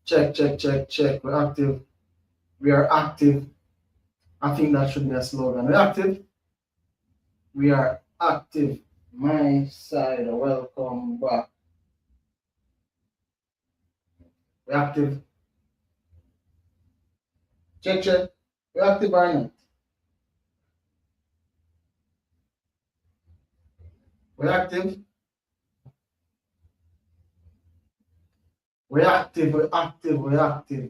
Check, check, check, check. We're active. We are active. I think that should be a slogan. We're active. We are active. My side, welcome back. We're active. Check, check. We're active or not? We're active. We're active. We're active. We're active.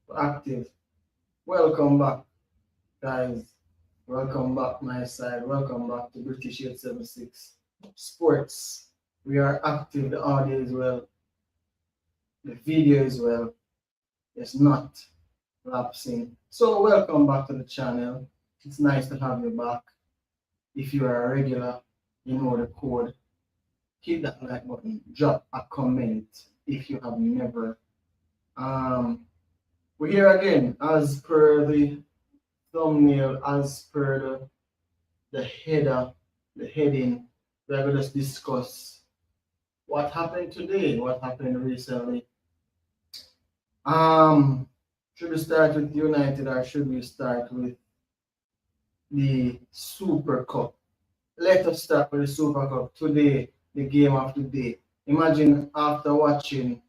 We're active. Welcome back, guys. Welcome back, my side. Welcome back to British 876 Sports. We are active. The audio as well. The video as well. It's not lapsing. So welcome back to the channel. It's nice to have you back. If you are a regular, you know the code. Hit that like button. Drop a comment if you have never. We're here again as per the thumbnail, as per the header, the heading. We're going to discuss what happened today, what happened recently. Should we start with United or should we start with the Super Cup? Let us start with the Super Cup. Today, the game of the day. Imagine after watching,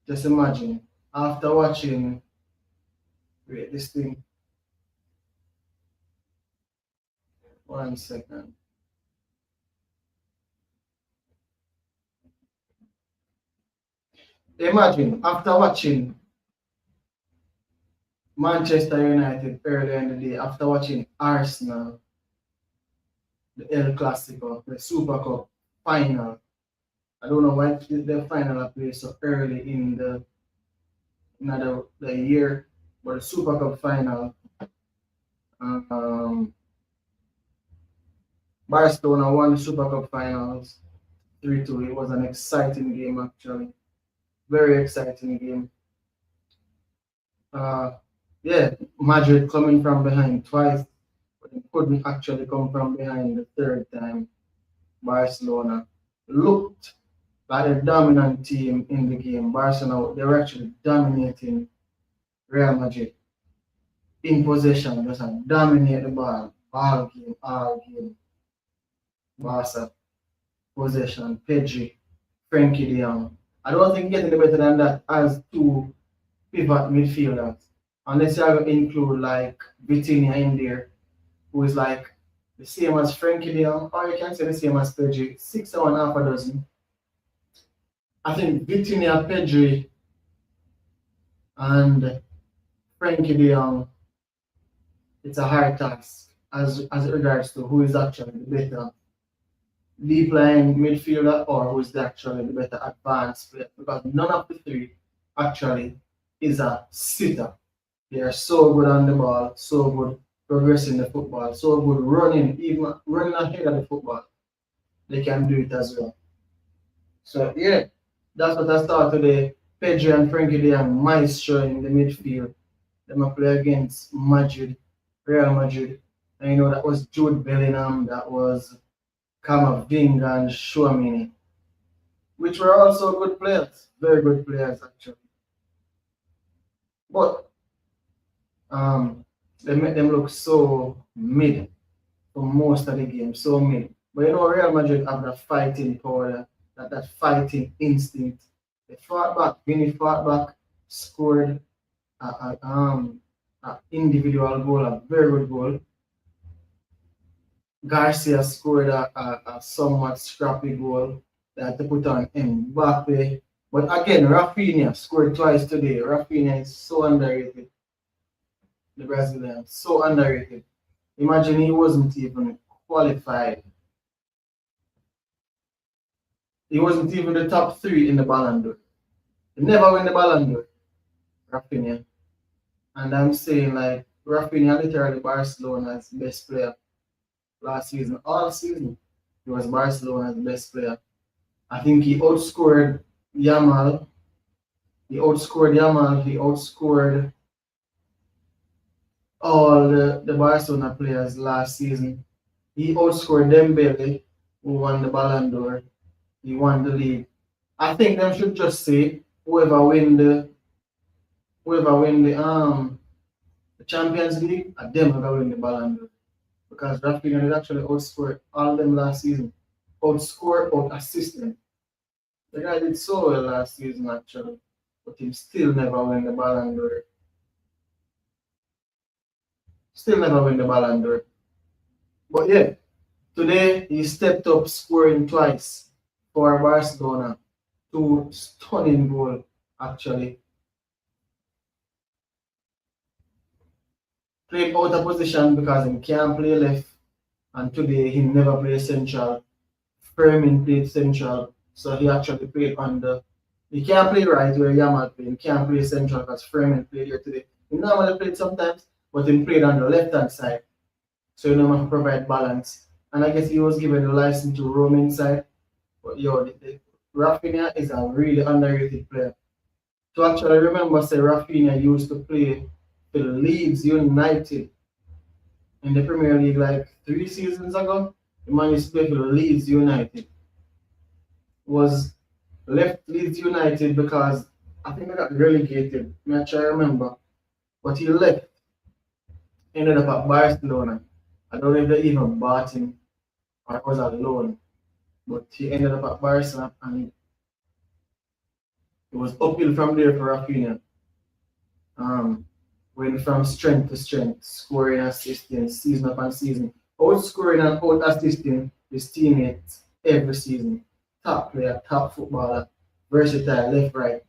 just imagine, after watching, wait, this thing, 1 second. Imagine after watching Manchester United earlier in the day, after watching Arsenal, the El Clasico, the Super Cup final. I don't know why the final played so early in the year, but the Super Cup final. Barcelona won the Super Cup finals 3-2. It was an exciting game, actually. Very exciting game. Yeah, Madrid coming from behind twice, but they couldn't actually come from behind the third time. Barcelona looked like a dominant team in the game. Barcelona, they were actually dominating Real Madrid in possession, just dominate the ball, all game. Barca, possession, Pedri, Frenkie de Jong. I don't think getting better than that as two pivot midfielders. Unless you have to include like Vitinha in there, who is like the same as Frenkie de Jong, or you can say the same as Pedri, 6 or 1/2 a dozen. I think Vitinha, Pedri, and Frenkie de Jong, it's a hard task as it regards to who is actually the better deep line midfielder or who is actually the better advanced player, because none of the three actually is a sitter. They are so good on the ball, so good progressing the football, so good running, even running ahead of the football. They can do it as well. So yeah, that's what I saw today. Pedri and Frenkie de Jong maestro in the midfield. They might play against Madrid, Real Madrid. And you know that was Jude Bellingham, that was Camavinga and Chouamini, which were also good players, very good players actually. But they made them look so mid for most of the game, so mid. But you know, Real Madrid have that fighting power, that fighting instinct. They fought back, Vinny fought back, scored an individual goal, a very good goal. Garcia scored a somewhat scrappy goal that to put on Mbappe. But again, Rafinha scored twice today. Rafinha is so underrated. The Brazilian, so underrated. Imagine he wasn't even qualified. He wasn't even the top 3 in the Ballon d'Or. He never win the Ballon d'Or, Rafinha. And I'm saying like Rafinha literally Barcelona's best player last season. All season, he was Barcelona's best player. I think he outscored Yamal. He outscored all the Barcelona players last season. He outscored Dembele, who won the Ballon d'Or. He won the league. I think them should just say whoever win the Champions League, them are gonna win the Ballon d'Or. Because Rafinha did actually outscore all them last season. Outscore, out assist them. The guy did so well last season actually, but he still never win the Ballon d'Or. Still never win the Ballon d'Or. But yeah, today he stepped up scoring twice for Barcelona. Two stunning goal actually. Played out of position because he can't play left, and today he never played central. Fermin played central, so he actually played on the. He can't play right where Yamal played. He can't play central because Fermin played here today. He normally played sometimes, but he played on the left hand side, so you know to provide balance. And I guess he was given the license to roam inside. But yo, Rafinha is a really underrated player. To actually remember, say Rafinha used to play for Leeds United in the Premier League like 3 seasons ago. The man used to play for Leeds United. Was left Leeds United because I think they got relegated. I'm not sure I remember. But he left, ended up at Barcelona. I don't know if they even bought him or it was a loan. But he ended up at Barca and it was uphill from there for Rafinha. Went from strength to strength, scoring, assisting, season upon season, outscoring and out assisting his teammates every season. Top player, top footballer, versatile, left, right.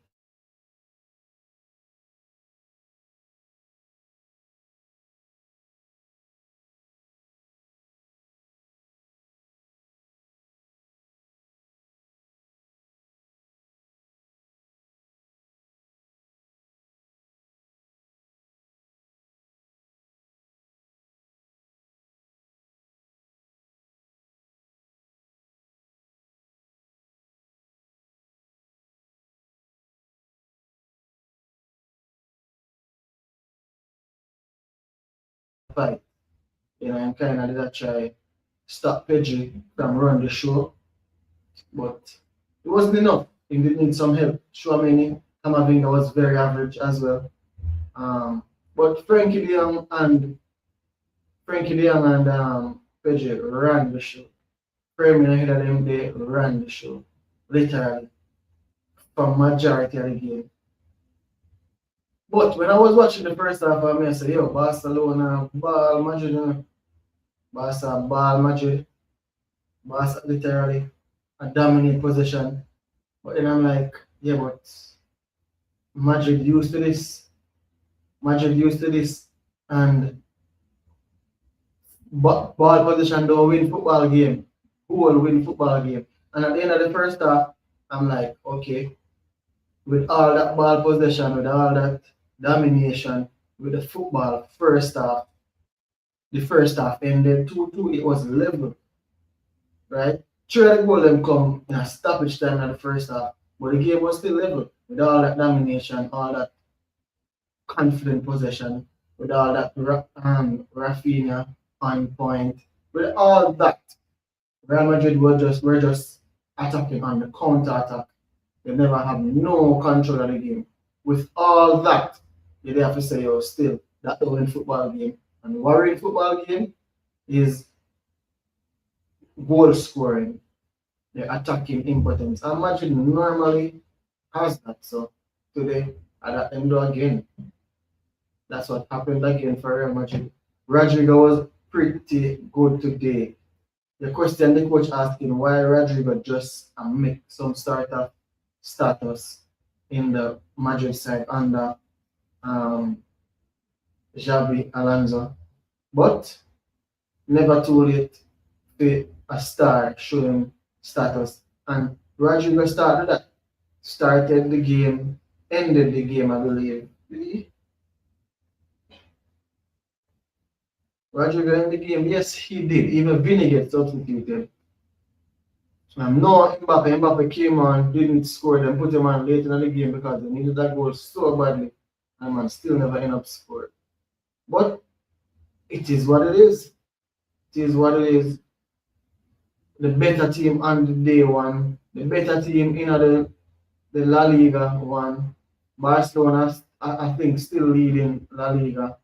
Fight. And kind of did try stop Pedri from running the show, but it wasn't enough. He did need some help. Chouameni, Camavinga was very average as well. But Frankie De Jong and Pedri ran the show. Premier ahead of them, they ran the show. Literally, for majority of the game. But when I was watching the first half, I said, yo, Barcelona, ball Madrid, Barca, ball Madrid, Barca literally a dominant position. But then I'm like, yeah, but Madrid used to this. Madrid used to this. And ball position don't win football game. Who will win football game? And at the end of the first half, I'm like, okay, with all that ball possession, with all that domination, with the football first half, the first half ended 2-2, it was level, right? Three of the goal them come in a stoppage time in the first half, but the game was still level with all that domination, all that confident possession, with all that Rafinha on point, with all that. Real Madrid were just attacking on the counter attack. They never have no control of the game. With all that, you have to say, oh, still, that don't win football game. And worrying football game is goal scoring, the attacking impotence. And Madrid normally has that. So today, at the end again, that's what happened again for Real Madrid. Rodrigo was pretty good today. The question the coach asking why Rodrigo just make some starter status in the Madrid side under um, Xabi Alonso, but never too late for a star showing status. And Rodrigo started that, started the game, ended the game, I believe. Rodrigo ended the game, yes, he did. Even Vinny gets substituted. No, Mbappe came on, didn't score, then put him on late in the game because they needed that goal so badly, and man still never end up scoring. But it is what it is. It is what it is. The better team on the day one, the better team in the the La Liga won. Barcelona, I think, still leading La Liga.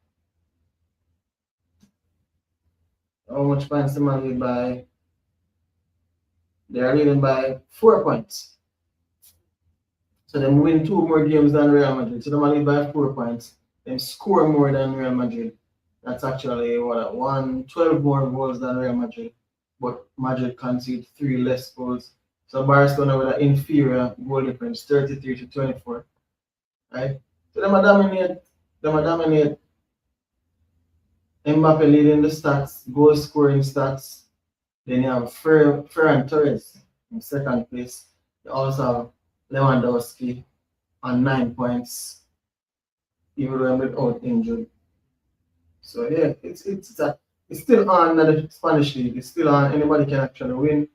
How much points them are lead by? They are leading by 4 points. So them win 2 more games than Real Madrid. So them are lead by 4 points. Them score more than Real Madrid. That's actually what 12 more goals than Real Madrid. But Madrid conceded 3 less goals. So Barcelona with an inferior goal difference, 33 to 24. Right? So them are dominate. Mbappe leading the stats, goal scoring stats. Then you have Ferran Torres in second place. You also have Lewandowski on 9 points, even though I'm without injured. So yeah, it's still on the Spanish league. It's still on. Anybody can actually win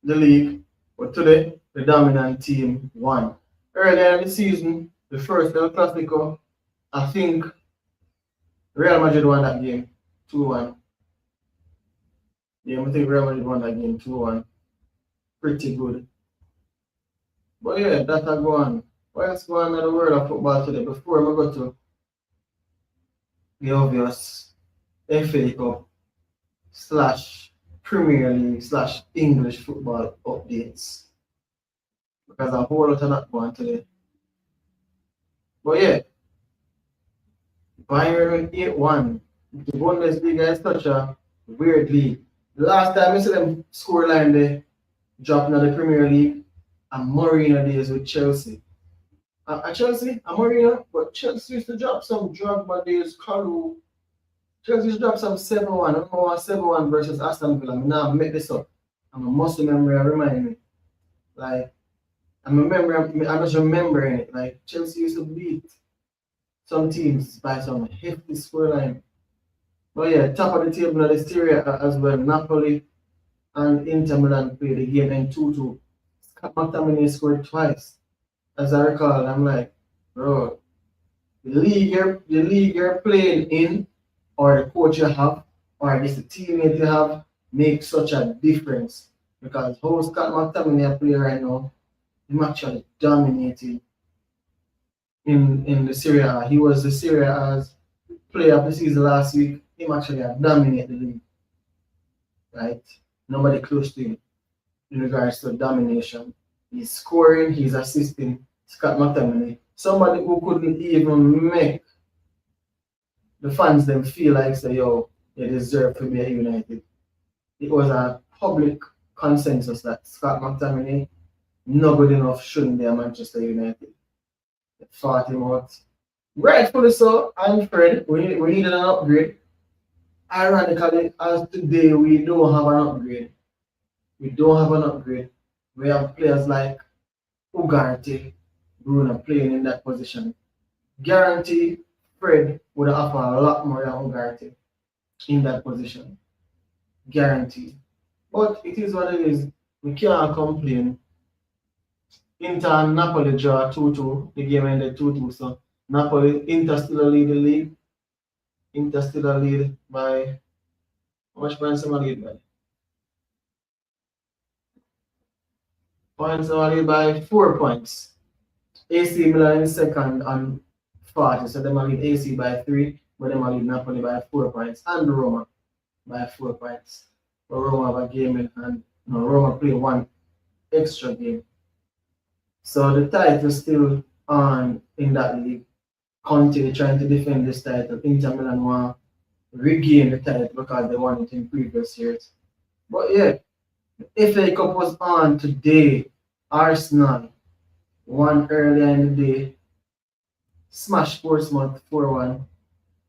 the league. But today, the dominant team won. Earlier in the season, the first El Clasico, I think Real Madrid won that game 2-1. Yeah, I think Real Madrid won that game 2-1. Pretty good. But yeah, that I go on. What else go on in the world of football today? Before we go to the obvious FA Cup / Premier League / English football updates. Because a whole lot of that going today. But yeah, Bayern 8-1. The Bundesliga is such a weird league. The last time I see them scoreline they dropping in the Premier League, and Mourinho days with Chelsea. At Chelsea, I'm Mourinho, but Chelsea used to drop some Drogba days, Kalu. Chelsea used to drop some 7-1. I remember 7-1 versus Aston Villa. I now make this up. I'm a muscle memory, remind me. Like, I'm just remembering it. Like, Chelsea used to beat some teams by some hefty scoreline. But yeah, top of the table of the Serie A as well. Napoli and Inter Milan played the game in 2-2. Scott McTominay scored twice. As I recall, I'm like, bro, the league you're playing in, or the coach you have, or this the teammate you have, makes such a difference. Because how Scott McTominay play right now, he's actually dominating in the Serie A. He was the Serie A's player of the season last week. He actually dominated the league. Right? Nobody close to him in regards to domination. He's scoring, he's assisting Scott McTominay. Somebody who couldn't even make the fans them feel like say, yo, they deserve to be at United. It was a public consensus that Scott McTominay, not good enough, shouldn't be at Manchester United. They fought him out. Rightfully so, I'm afraid we needed an upgrade. Ironically, as today we don't have an upgrade. We have players like Ugarte, Bruno playing in that position. Guarantee Fred would offer a lot more than Ugarte in that position. Guarantee. But it is what it is. We can't complain. Inter and Napoli draw 2-2. The game ended 2-2. So Inter still lead the league. Inter still lead by how much points am I lead by? Points are lead by 4 points. AC Milan in second on 40. So they lead AC by 3, but they lead Napoli by 4 points. And Roma by 4 points. But Roma have a game in hand. No, Roma play one extra game. So the title is still on in that league. Conte trying to defend this title. Inter Milan want to regain the title because they won it in previous years. But yeah, the FA Cup was on today. Arsenal won earlier in the day. Smashed Portsmouth 4-1.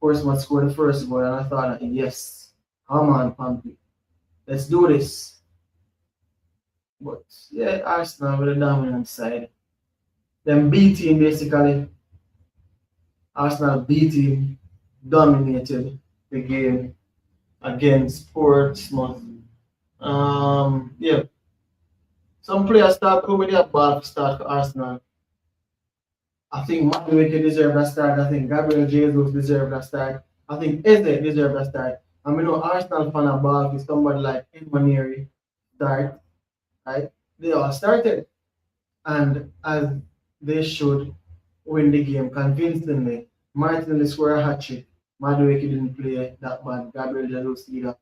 Portsmouth scored the first goal, and I thought, yes, come on, Pompey. Let's do this. But yeah, Arsenal with the dominant side. Them B team basically. Arsenal B team dominated the game against Portsmouth. Yeah. Some players start coming with their ball to start for Arsenal. I think Madueke deserved that start. I think Gabriel Jesus deserved that start. I think Eze deserved that start. And we know Arsenal fan of ball is somebody like Nwaneri start. Right? They all started. and as they should win the game convincingly. Martinelli scored a hat trick. Madueke didn't play that bad. Gabriel Jesus either.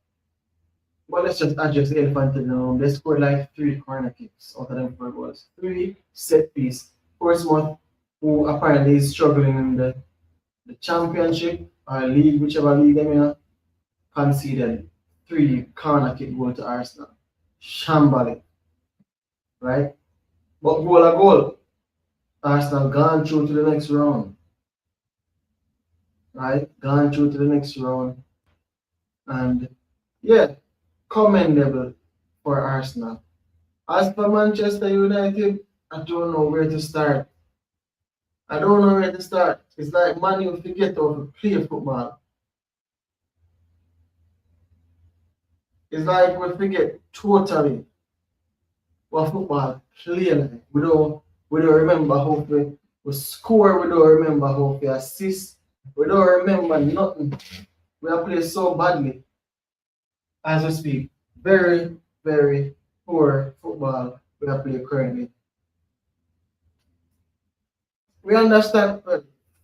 But let's just address the elephant in the room. They scored like 3 corner kicks out of them 4 goals. 3 set piece. Portsmouth, who apparently is struggling in the championship or league, whichever league they're in, conceded 3 corner kick goal to Arsenal. Shambolic, right? But goal a goal. Arsenal gone through to the next round, right? Gone through to the next round. And yeah, commendable for Arsenal. As for Manchester United, I don't know where to start. I don't know where to start. It's like Man U forget how to play football. It's like we forget totally what football play like. We don't remember how we score, we don't remember how we assist, we don't remember nothing. We are playing so badly as we speak. Very, very poor football we are playing currently. We understand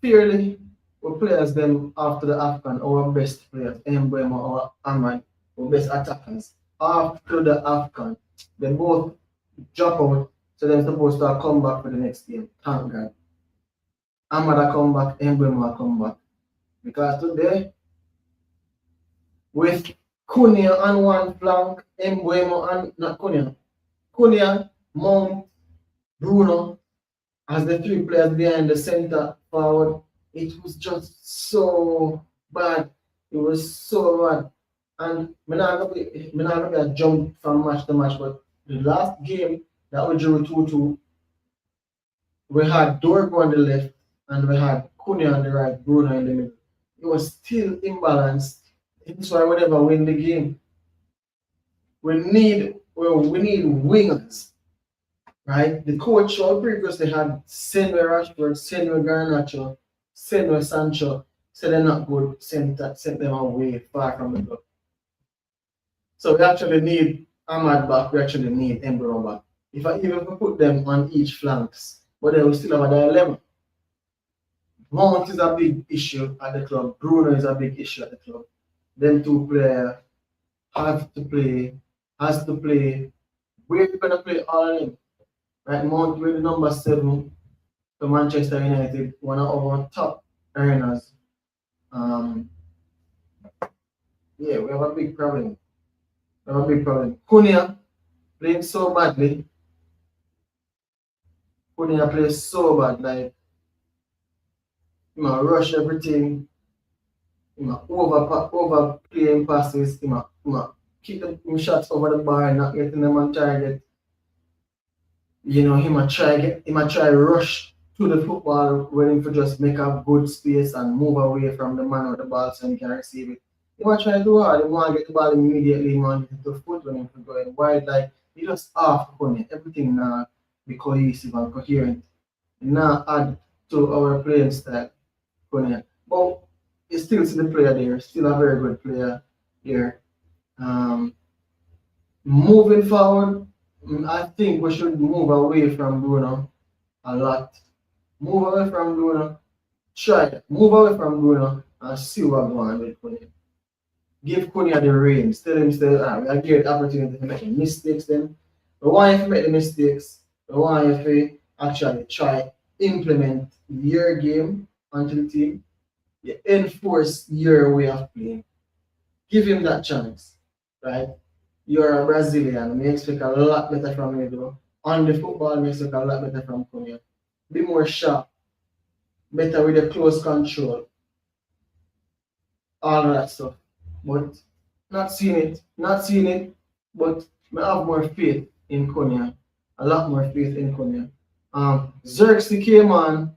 clearly we play as them after the AFCON, our best players, Mbemo or Ahmad, our best attackers. After the AFCON, they both drop out, so they're supposed to come back for the next game. Thank God. Ahmad come back, Mbemo come back. Because today, with Cunha on one flank, Mbemo and not Cunha, Mount, Bruno, as the 3 players behind the center forward, it was just so bad. It was so bad. And I'm not gonna jump from match to match, but the last game that we drew 2-2, we had Dorgo on the left and we had Cunha on the right, Bruno in the middle. It was still imbalanced. That's why we never win the game. We need wingers, right? The coach previously had Senwe Rashford, Senwe Garnacho, Senwe Sancho. Said they're not good, sent them away far from the club. So we actually need Ahmad back, we actually need Embro back. If I even put them on each flanks, but then we still have a dilemma. Mount is a big issue at the club, Bruno is a big issue at the club. Them 2 players has to play. We're gonna play all in. Right, Mount with the number 7 to Manchester United, one of our top earners. Yeah, we have a big problem. Cunha playing so badly. Cunha plays so bad, like he might rush everything, he might over playing passes, he might keep the shots over the bar and not getting them on target. He might try rush to the football, willing to just make a good space and move away from the man with the ball so he can receive it. He might try to do hard, he want to get the ball immediately, he want to get the foot when he's going wide, like he just off on it. Everything now be cohesive and coherent. Now add to our playing style. But you still see the player there, still a very good player there. Moving forward, I think we should move away from Bruno a lot. Move away from Bruno. Move away from Bruno and see what's going on with Cunha. Give Cunha the reins. Tell him, we are given the opportunity to make mistakes then. We want you to make the mistakes. We want you to actually try implement your game onto the team. You enforce your way of playing. Give him that chance, right? You're a Brazilian. We expect a lot better from you, though. On the football, we expect a lot better from Cunha. Be more sharp, better with the close control, all of that stuff. But not seeing it, but I have more faith in Cunha. A lot more faith in Cunha. Xerxes came on.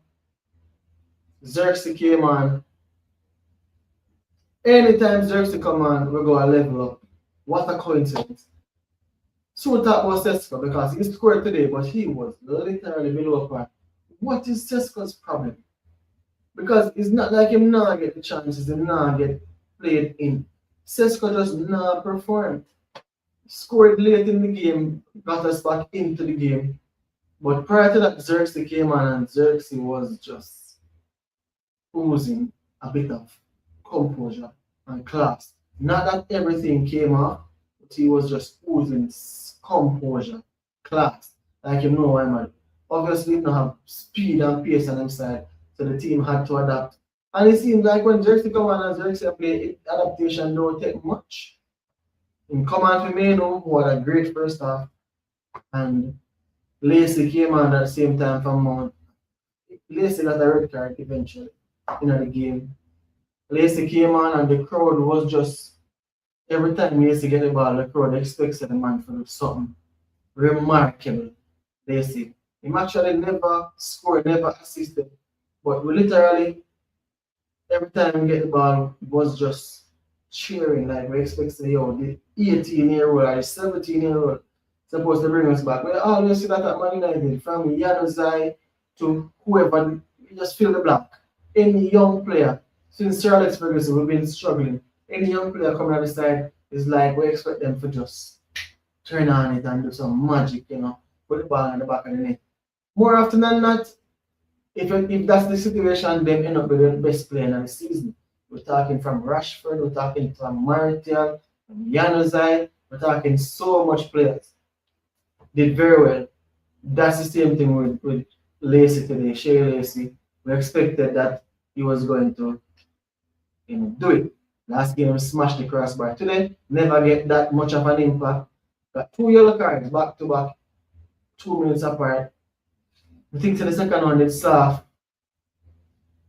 Anytime Xerxes come on, we go a level up. What a coincidence. So that was Sesko because he scored today, but he was literally below par. What is Sesko's problem? Because it's not like him now get the chances, him now get played in. Sesko just not performed. Scored late in the game, got us back into the game. But prior to that, Xerxes came on and Xerxes was just oozing a bit of composure and class. Not that everything came off, but he was just oozing composure, class. Like you know, man. Obviously, he don't have speed and pace on his side, so the team had to adapt. And it seems like when Xerxes come on and Xerxes play, adaptation don't take much. In command Firmino, who had a great first half, and Lacey came on at the same time from Mount. Lacey got a red card eventually in the game. Lacey came on and the crowd was just every time Lacey get the ball, the crowd expects the man to do something remarkable. Lacey. He actually never scored, never assisted. But we literally every time we get the ball was just cheering like we expect to say, yo, the 18-year-old or the 17-year-old supposed to bring us back. We always see that at Man United, from Januzaj to whoever, we just fill the blank. Any young player, since Sir Alex Ferguson, we've been struggling. Any young player coming on the side is like we expect them to just turn on it and do some magic, put the ball in the back of the net. More often than not, if that's the situation, then end up with the best player in the season. We're talking from Rashford, we're talking from Martial, from Januzaj, we're talking so much players. Did very well. That's the same thing with Lacey today, Shea Lacey. We expected that he was going to do it. Last game, smashed the crossbar. Today, never get that much of an impact. Got 2 yellow cards back to back, 2 minutes apart. I think to the second one, it's soft.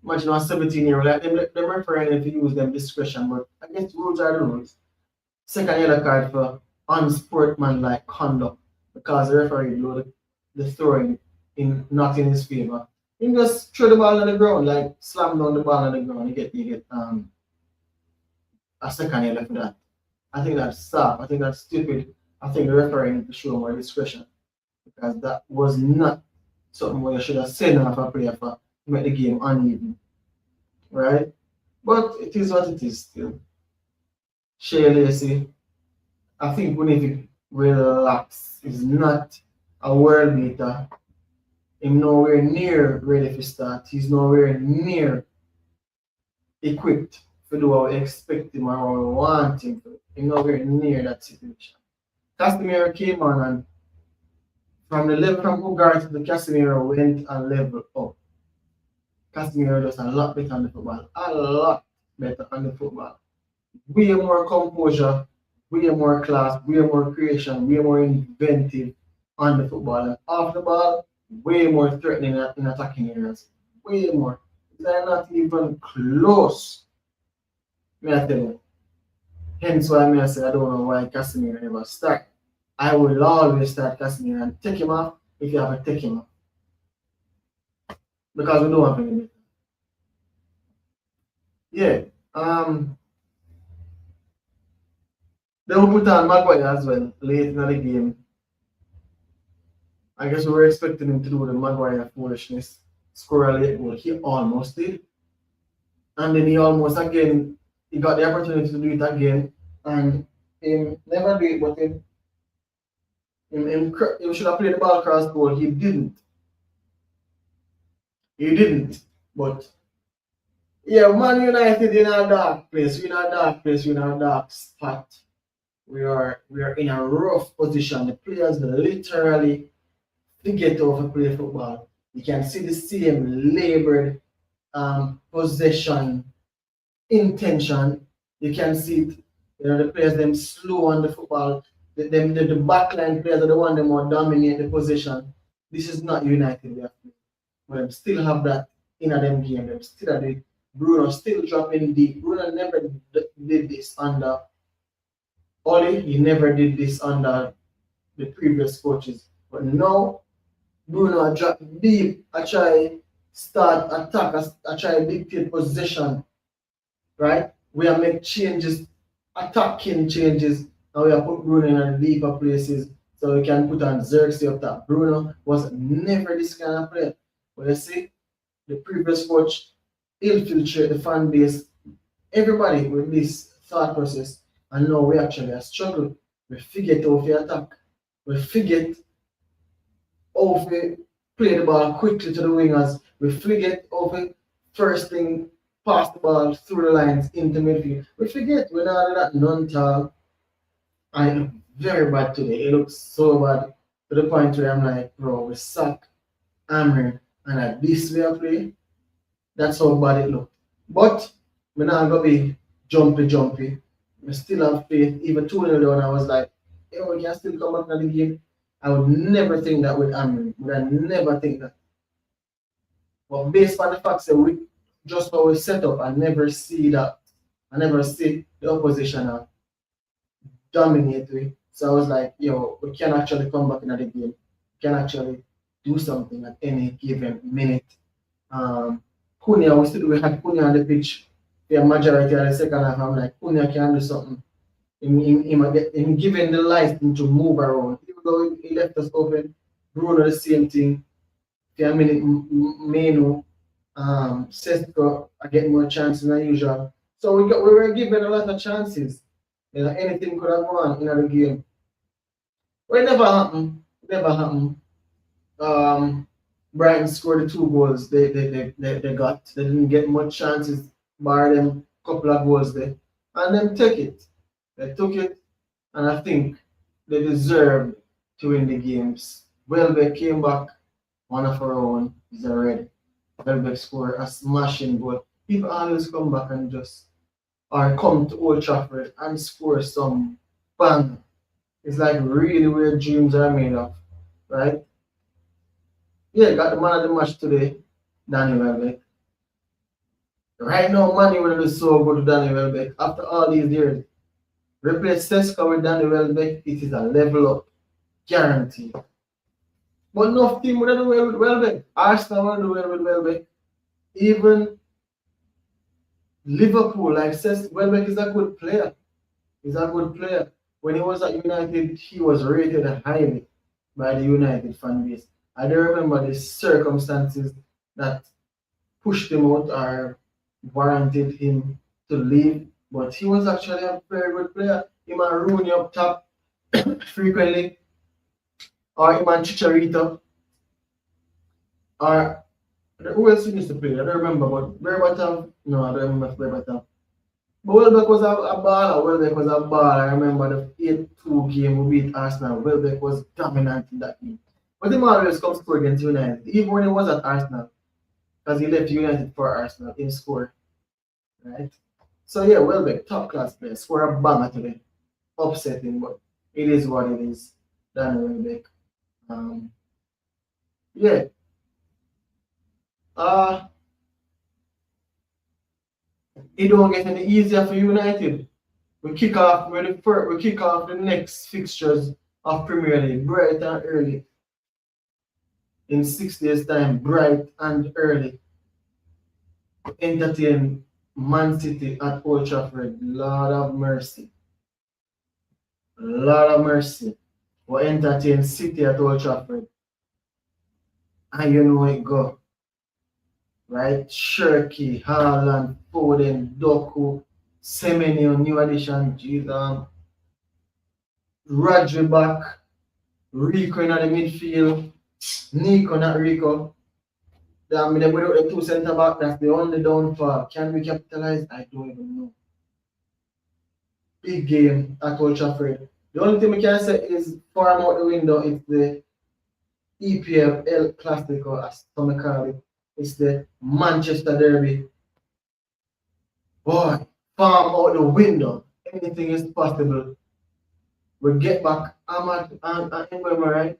Imagine a 17-year-old, like them referring if you use them discretion, but I guess rules are the rules. Second yellow card for unsportsmanlike conduct because the referee blew the throwing not in his favor. He just throw the ball on the ground, like slam down the ball on the ground. You get a second yellow for that. I think that's soft. I think that's stupid. I think the referee need to show more discretion because that was not something where you should have sent off a player for to make the game uneven, right? But it is what it is still. Shea Lacey, I think we need to relax. He's not a world beater. He's nowhere near ready to start. He's nowhere near equipped to do what we expect him or what we want him to. He's nowhere near that situation. Casemiro came on and from the level from Ugarte to the Casemiro went and leveled up. Casemiro does a lot better on the football. A lot better on the football. Way more composure, way more class, way more creation, way more inventive on the football. And off the ball, way more threatening in attacking areas. Way more. They're not even close. May I tell you. Hence why I say I don't know why Casemiro never start. I will always start Casemiro and take him off if you have to take him off. Because we don't have any. Yeah. They will put on Maguire as well late in the game. I guess we were expecting him to do the Maguire foolishness, score a late goal. He almost did. And then he almost again, he got the opportunity to do it again. And he never did it, but he should have played the ball cross goal. He didn't. But yeah, Man United in a dark place. We're in a dark spot. We are in a rough position. The players literally forget how to play football. You can see the same labored possession intention. You can see it. The players them slow on the football. The backline players are the one that more dominate the possession. This is not United. But them still have that in them game. Them still have it. Bruno still dropping deep. Bruno never did this under Oli. He never did this under the previous coaches. But now Bruno drop deep. I try start attack. I try dictate possession. Right? We are make changes, attacking changes, and we are put Bruno in the deeper places so we can put on Xerxes up top. Bruno was never this kind of player. But you see, the previous coach infiltrate the fan base, everybody with this thought process, and now we actually are struggling. We forget how to attack. We forget how we play the ball quickly to the wingers. We forget how we first thing pass the ball through the lines into midfield. We forget when all of that non-talk. And it looked very bad today. It looks so bad to the point where I'm like, bro, we suck hammering and at this way of play, that's how bad it looked. But we're not gonna be jumpy. We still have faith. Even 2-0 down, I was like, hey, we can still come back in the game. I would never think that with hammering. Would I never think that. But based on the fact that we just how we set up, I never see that. I never see the opposition dominate we. So I was like, yo, we can actually come back into the game. We can actually do something at any given minute. Um, we had Cunha on the pitch for a majority of the second half. I'm like, Cunha can do something. In giving the license to move around. Even though he left us open, Bruno the same thing. For a minute, Menu, Sesko are getting more chances than usual. So we were given a lot of chances. You know, anything could have gone in the game. But it never happened. It never happened. Um, Brighton scored the 2 goals they got. They didn't get much chances, bar them couple of goals there. And then take it. They took it, and I think they deserved to win the games. Welbeck came back, one of our own is a red. Welbeck scored a smashing goal. People always come back and just or come to Old Trafford and score some bang. It's like really weird dreams are made of, right? Yeah, got the man of the match today, Danny Welbeck. Right now, money will be so good to Danny Welbeck. After all these years, replace Seska with Danny Welbeck, it is a level up, guaranteed. But no team will do well with Welbeck. Arsenal will do well with Welbeck. Even Liverpool, like says, Welbeck is a good player. He's a good player. When he was at United, he was rated highly by the United fan base. I don't remember the circumstances that pushed him out or warranted him to leave, but he was actually a very good player. Him and Rooney up top frequently, or him and Chicharito, or who else he used to play? I don't remember, but Berbatov, no, I don't remember Berbatov. But Welbeck was a baller. Welbeck was a baller. I remember the 8-2 game we beat Arsenal. Welbeck was dominant in that game. But he always come score against United, even when he was at Arsenal, because he left United for Arsenal, he scored, right? So yeah, Welbeck, top class player, score a banger today. Upsetting, but it is what it is. Dan Welbeck. Um, yeah. Uh it don't get any easier for United. We kick off the next fixtures of Premier League bright and early. In 6 days' time, bright and early. Entertain Man City at Old Trafford. Lord of mercy. Lord of mercy. We entertain City at Old Trafford. And you know it go. Right? Shirky, Haaland, Foden, Doku, Semenyo, new addition, Jesus. Rodri back, Rico in the midfield, Nico, not Rico. I mean, without the two centre back, that's the only downfall. Can we capitalize? I don't even know. Big game at Old Trafford. The only thing we can say is farm out the window. It's the EPL clasico, as some call it. It's the Manchester Derby. Boy, farm out the window. Anything is possible. We get back Ahmad and Mbema, right?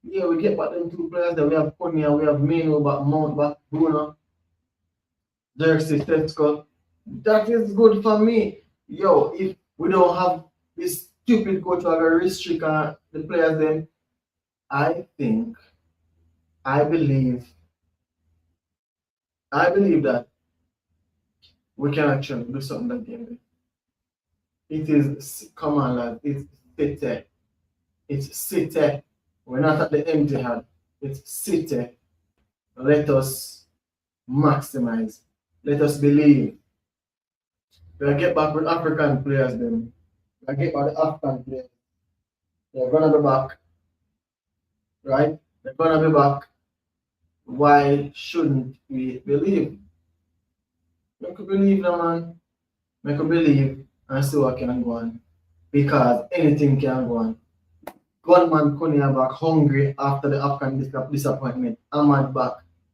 Yeah, we get back them 2 players that we have Konya, we have Mino back, Mount back, Bruno, Xerxes, Sesko. That is good for me. Yo, if we don't have this stupid coach who are restrict the players, then I think, I believe, I believe that we can actually do something that game. It is, come on, lad, it's City. It's City. We're not at the empty hand. It's City. Let us maximize. Let us believe. We'll get back with African players then. We'll get back the African players. They're gonna be back. Right? They're gonna be back. Why shouldn't we believe? Make you believe, no man. Make you believe and see what can go on. Because anything can go on. Gunman Kunia back hungry after the Afghan disappointment. Ahmad back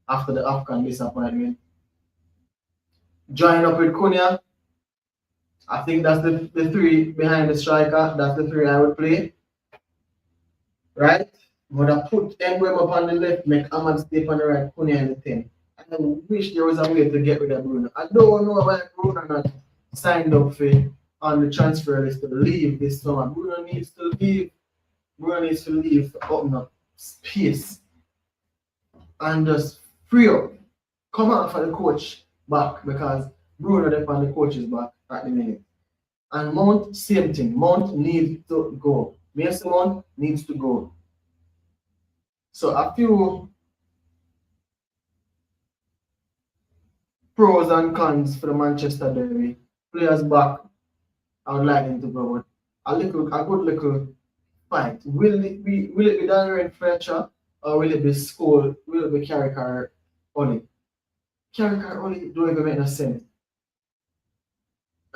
after the Afghan disappointment. Join up with Kunia. I think that's the three behind the striker. That's the three I would play. Right? Would have put Mbem up on the left, make Ahmad stay on the right, Kunia in the 10. I wish there was a way to get rid of Bruno. I don't know why Bruno not signed up for on the transfer list to leave this summer. Bruno needs to leave. Bruno needs to leave to open up space and just free up. Come out for the coach back because Bruno left on the coach's back at the minute. And Mount, same thing. Mount needs to go. Mason Mount needs to go. So a few pros and cons for the Manchester Derby. Players back, I would like them to go, but a good little fight. Will it be Daniel and Fletcher or will it be School? Will it be Carricker only? Carricker only don't even make no sense.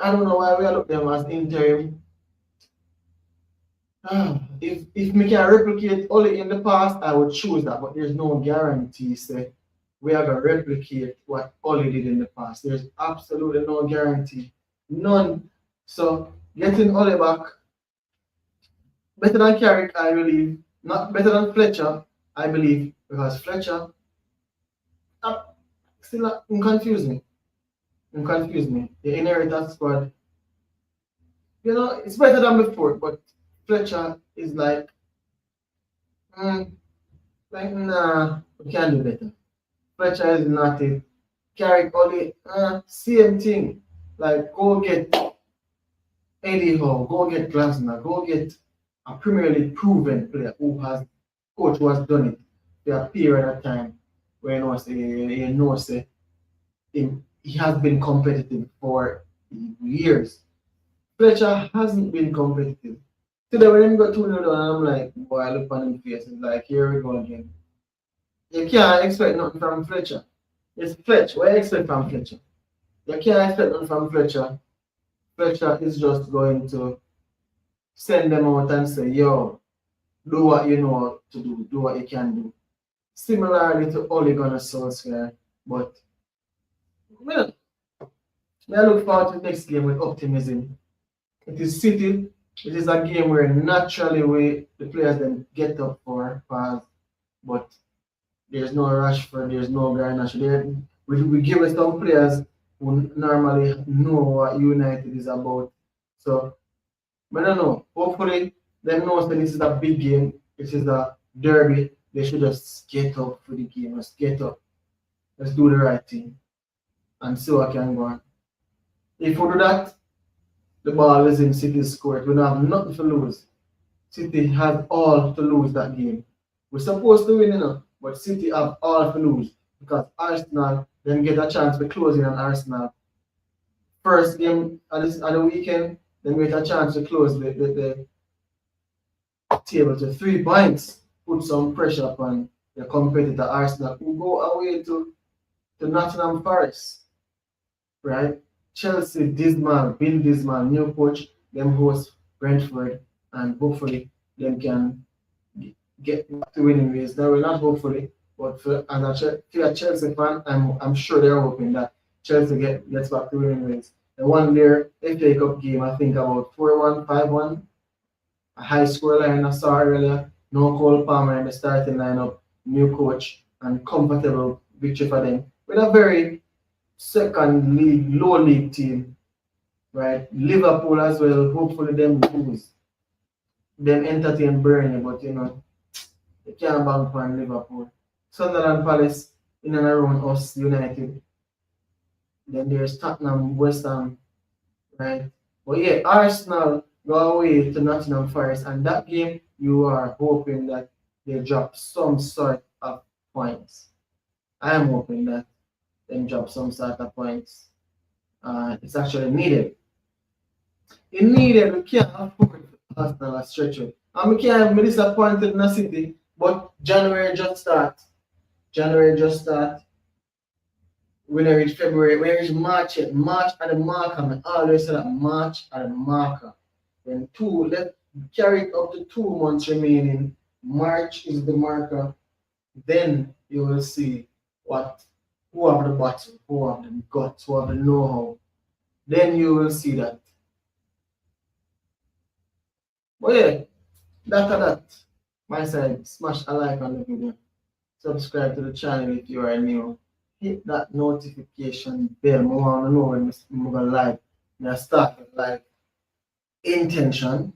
I don't know why we look them as interim. If me can replicate Oli in the past, I would choose that, but there's no guarantee say we are gonna replicate what Oli did in the past. There's absolutely no guarantee. None. So getting Oli back, better than Carrick, I believe. Not better than Fletcher, I believe, because Fletcher still confuse me. Confuse me. The inheritance squad. You know, it's better than before, but Fletcher is like, nah, we can do better. Fletcher is not it. Carrick only, same thing. Like, go get Eddie Howe, go get Glasner, go get a Premier League proven player coach who has done it for a period of time where he knows he has been competitive for years. Fletcher hasn't been competitive. Today when he got 2-0 down, I'm like, boy, I look on his face, it's like, here we go again. You can't expect nothing from Fletcher. It's Fletcher. What do you expect from Fletcher? You can't expect nothing from Fletcher. Fletcher is just going to send them out and say, yo, do what you know to do what you can do. Similarly to Ole Gunnar Solskjaer, but well, I look forward to the next game with optimism. It is City. It is a game where naturally the players then get up for pass, but there's no Rashford, there's no Garnacho. We give it some players who normally know what United is about. So, I don't know. Hopefully, they know that this is a big game. This is a derby. They should just get up for the game. Let's get up. Let's do the right thing and see what can go on. If we do that, the ball is in City's court. We don't have nothing to lose. City has all to lose that game. We're supposed to win, but City have all to lose because Arsenal then get a chance to close in on Arsenal. First game on the weekend, then we get a chance to close the table to 3 points. Put some pressure upon the competitor Arsenal who go away to Nottingham Forest. Right? Chelsea, Bill Dismal, new coach, them host Brentford, and hopefully them can get back to winning ways. Now, we're not hopefully, but as a Chelsea fan, I'm sure they're hoping that Chelsea gets back to winning ways. They won their FA Cup game, I think about 4-1, 5-1. A high score line I saw earlier. No Cole Palmer in the starting lineup, new coach, and comfortable victory for them. With a very second league, low league team, right? Liverpool as well. Hopefully them lose. Them entertain Burnley, but you can't bank on Liverpool. Sunderland Palace in and around us, United. Then there's Tottenham, West Ham, right? But yeah, Arsenal go away to Nottingham Forest, and that game you are hoping that they drop some sort of points. I am hoping that they drop some sort of points. It's actually needed. It needed. We can't afford Arsenal a stretch it. And we can't be disappointed in the City But January just start. January just start. When I reach February, when I reach March, yet March at the marker, I always say that March at the marker. When let carry it up to 2 months remaining. March is the marker. Then you will see what who have the battle, who have the guts, who have the know-how. Then you will see that. But yeah, that. My side, smash a like on the video. Subscribe to the channel if you are new. Hit that notification bell. I want to know when we go live. I start with live intention.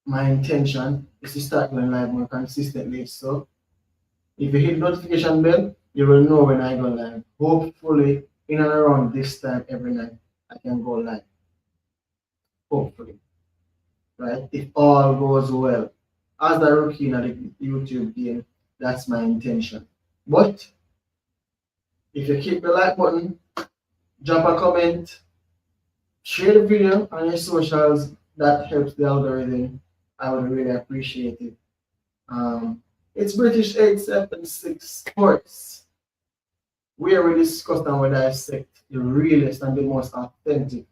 My intention is to start going live more consistently. So if you hit notification bell, you will know when I go live. Hopefully, in and around this time every night, I can go live. Hopefully, right? If all goes well. As a rookie in the YouTube game, that's my intention. But if you click the like button, drop a comment, share the video on your socials, that helps the algorithm. I would really appreciate it. It's British 876 Sports, where we discuss and we dissect the realest and the most authentic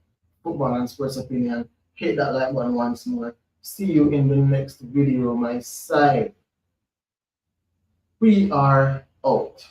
football and sports opinion. Hit that like button once more. See you in the next video, my side. We are out.